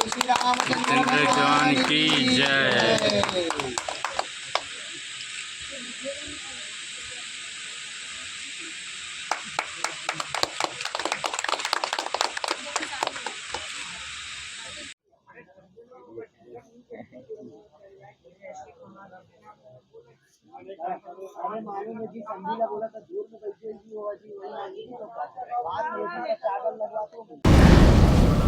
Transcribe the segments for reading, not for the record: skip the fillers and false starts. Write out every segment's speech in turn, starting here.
श्री रामचंद्र भगवान की जय। अरे मालूम है जी, संजीला बोला था दूर में बैठे जी, वो जी वही आएगी तो बाद में उसका चावल लगा तो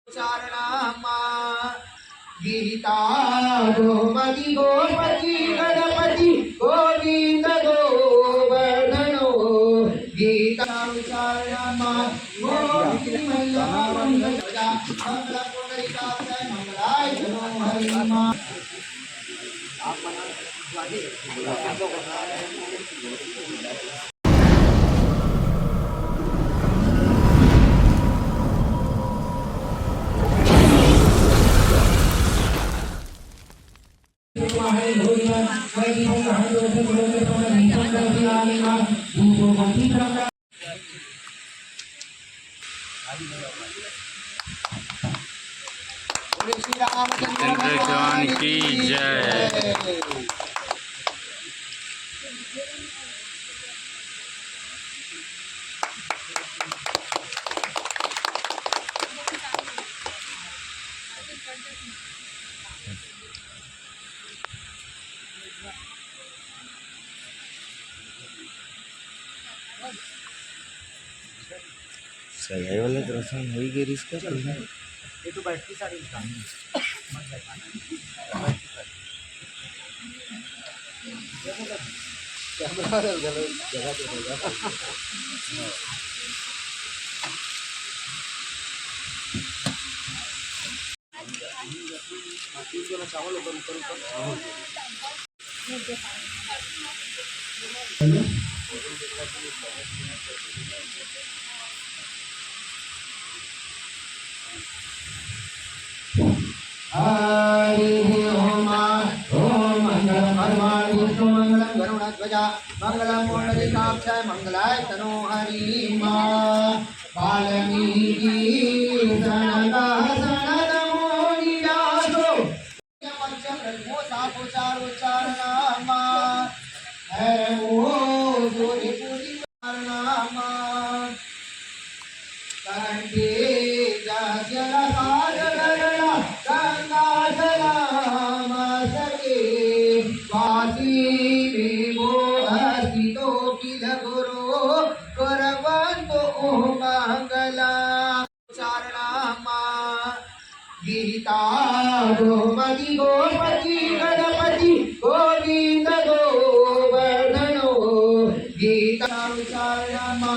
चारणा गीता गोमती गोपति गणपति गोविंद गोवर्धनो गीता चारणा गोमती मैया मंगल मंगल पुंडरीका मंगलाय धनो हरि मा श्री रामचंद्र भगवान की जय। सगाई वाला दर्शन हो गई इसका ये तो बैठती सारी चावल हरि ओम ओम मंगलम भगवान विष्णु मंगलम गरुड़ध्वजा मंगलम पुंडरीकाक्षाय मंगलाय तनो हरि मा वाल्मीकि सनका सनदमो निरासो पंचम रत्नो सातो चारो चारणा है ओ जोरी पूरी चारणा कंठे जल सागरला गंगा सके वासी देवो हसितो किल गुरु करवंतो मंगला चारणा गीता गोमती गोपति गणपति गोविंद गोवर्धनो गीता चारणा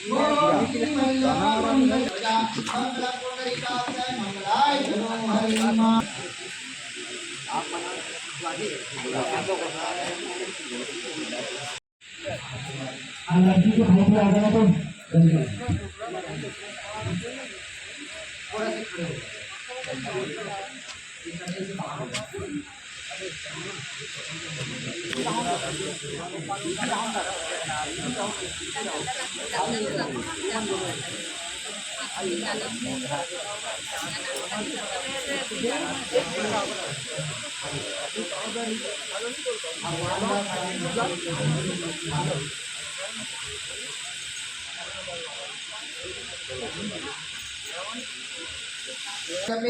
गोमती मैया मंगल मंगल पुंडरीका मंगलाय धनो हरि मा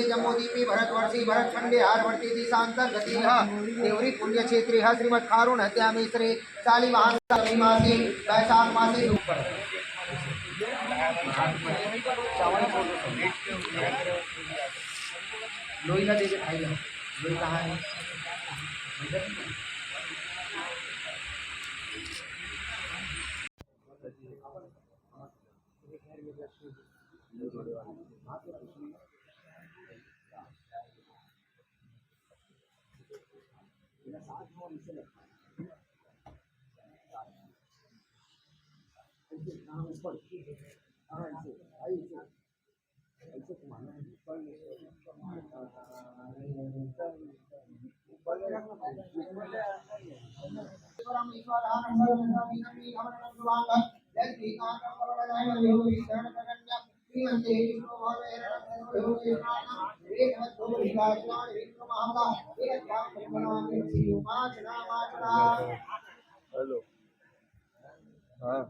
जम्मूदीपी भरतवर्षी भरतखंडे हारवर्ती दिशांतर गति देवरी पुण्य क्षेत्रे श्रीमद खारुण हत्यामी श्री शालिवाहन मासे वैशाख मासे लोई का दीजिए खाई लो लोई कहाँ है ऐसे हेलो हाँ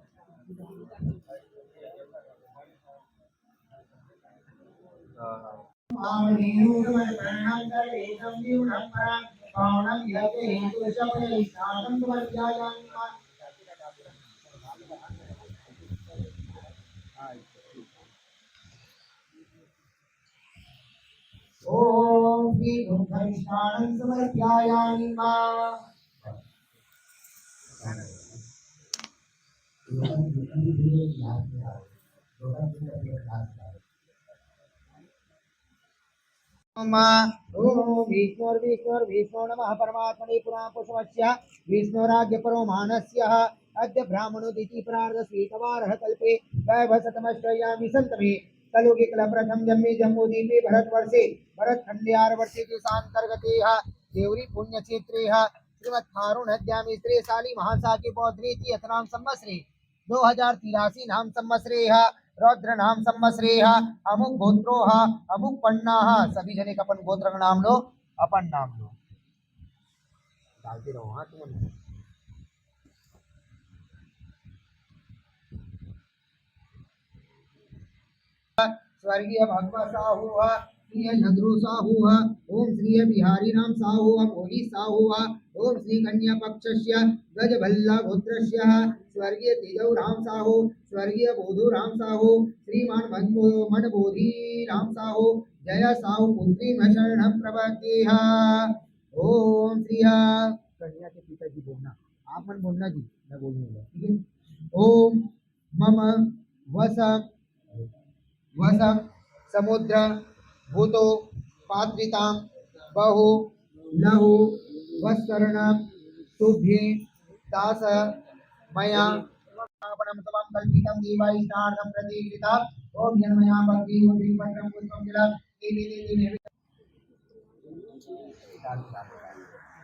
ओम श्री दुर्गेशानंद समर्पयामि मां विष्णु नमः परमात्मने पुराण पुष्पस्य विष्णुराज्य परो मानस्य अद्य ब्राह्मणोदिति प्रार्थ स्वीतवारः कल्पे वैभवशतमश्रयामि सन्तमे कलुगे कल प्रथम जन्मे जम्बूद्वीपे भरतवर्षे भरतखण्डे आर्वर्षे देशान्तर्गते देवरी पुण्यक्षेत्रे श्रीमत्कारुण्यद्यामे स्त्रीशाली महासाकी पौत्रेति यतनाम संवत्सरे 2083 नाम संवत्सरे रौद्र नाम संवत्सरे अमुक गोत्रो अमुक पन्ना सभी जने का अपन गोत्र का नाम लो अपन नाम लो डालते रहो हाँ तुम स्वर्गीय भगवत साहू श्री झगरू साहू ओम श्री बिहारी राम साहू मोही साहू ओम श्री कन्या पक्षस्य गज भल्ला गोत्रस्य स्वर्गीय तेजव राम साहू स्वर्गीय बोधु राम साहू श्रीमान मनबोधि राम साहू जय साहू पुत्री शरण प्रपत्ति ओम श्री कन्या के पिताजी बोलना आप मन बोलना जी मैं बोलूंगा ठीक है ओम मम वस समुद्र भूतो पात्रिता बहु लहु वस्कर्ण तुभ्ये दास मया आपणं तवं कल्पितं देवायिष्टार्थं प्रतिकृता ओम जन्मया भक्ति ओम पत्रं पुष्पं जलं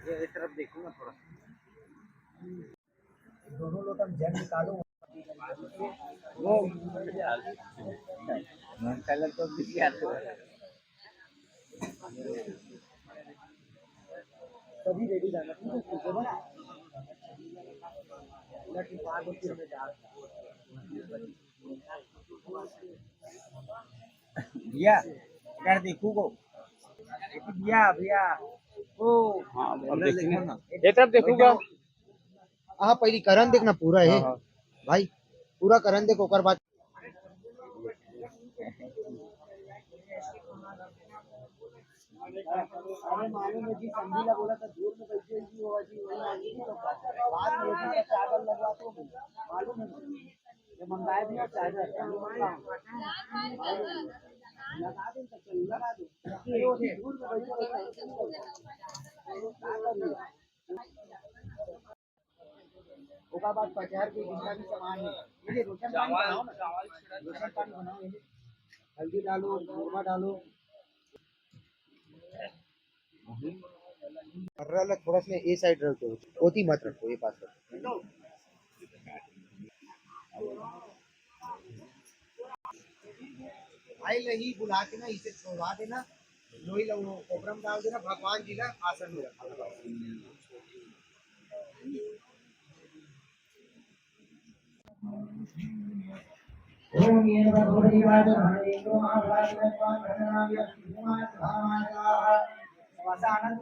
ये एक तरफ देखूंगा थोड़ा दोनों लोग हम जल निकालो वो कलर तो किसी आते सभी रेडी जाना ठीक है लड़की पार होती है भैया कर देखू को भैया भैया ओ अब देखना ना ये तरफ देखूंगा हाँ पहली करण देखना पूरा है भाई पूरा करण देखो कर बात अरे मालूम है जी संधीला बोला था दूर में बैठे जी वो जी वही आगे नहीं रोका बाद में जी चादर लगवा तो मालूम है ये मंगाए भी चादर लगा दे तो लगा दे दूर में बैठे उसका बाद पचार के जितना भी सामान है ये रोशन पानी बनाओ ना रोशन पानी बनाओ ये हल्दी डालो नमक डालो अलग थोड़ा सा ए साइड रखो ओती मत रखो ये पास रखो आई लही बुला के ना इसे छोड़वा देना लोही लो कोबरम डाल देना भगवान जी ना आसन में रखा ओम ये भगवती वाद हरे को महाभारत में घटना व्य कुमार भामाया वासानंद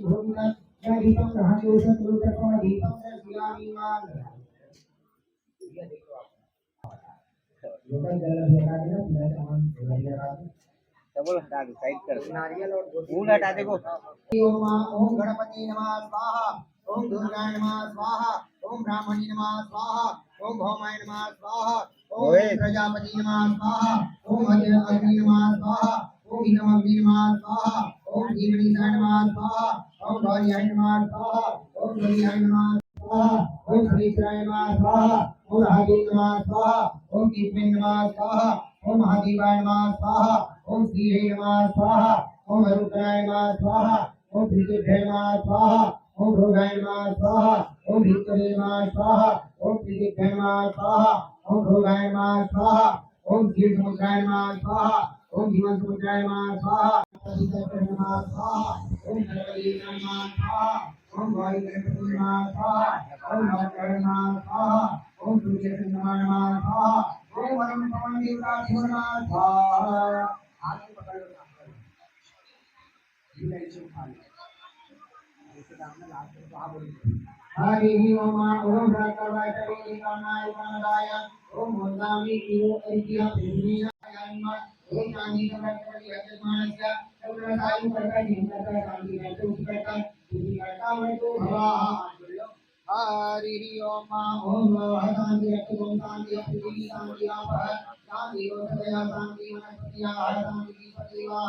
भूमिका या दीपम रहते उस तुरु को दीपम से सियामी मान ये देखो आप लोकल जल लगा देना पूरा सामान लगा दो डबल हटा दो साइड कर नारियल और फूल हटा देखो ओम गणपति नमः स्वाहा ओम दुर्गाय नमः स्वाहा ओम ब्राह्मणी नमः स्वाहा ओम भौमाय नमः स्वाहा ओम प्रजापति नमः स्वाहा ओम अग्नि नमः स्वाहा ओम हितमग्नि नमः स्वाहा ओम जीवनीसाय नमः स्वाहा ओम गौरियाय नमः स्वाहा ओम गौरियाय नमः स्वाहा ओम श्रीश्वराय नमः स्वाहा ओम राजेय नमः स्वाहा ओम कीर्तन नमः स्वाहा ओम महादेवाय नमः स्वाहा ओम श्रीहरि नमः स्वाहा ओम रुद्राय नमः स्वाहा ओम त्रिदिभ्ये नमः स्वाहा ओम भृगाय नमः स्वाहा ओम भित्तरे नमः स्वाहा ओम त्रिदिभ्ये नमः स्वाहा ओम भृगाय नमः स्वाहा ओम क्षीरसमुद्राय नमः स्वाहा ओम भीमसमुद्राय नमः स्वाहा त्रिदिभ्ये नमः स्वाहा ओम नरबली नमः स्वाहा ओम वायुगणपति नमः स्वाहा ओम नवग्रह नमः स्वाहा ओम सूर्य नमः स्वाहा ओम वरुण पवन देवता नमः स्वाहा। आगे पकड़ लो हरि ओम ओम भगवाय कामाय कामदाय ओम मोदामि इयो ऐक्य प्रेमीनाय नमः ओम ज्ञानी समर्थि यजमानस्य सर्वसायु करता हिंसा शांति करता उपकर्ता तुझी करता वैतो भवा। हरि ओम ओम शांति ओम शांति पृथ्वी शांति आप शांति ओषधया शांति वनस्पतिया शांति सजीवा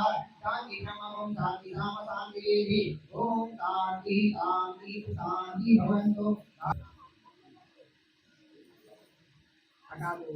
शांति ब्रह्म ओम शांति धाम शांति देवी ओम शांति शांति शांति भवन्तु। हटा दो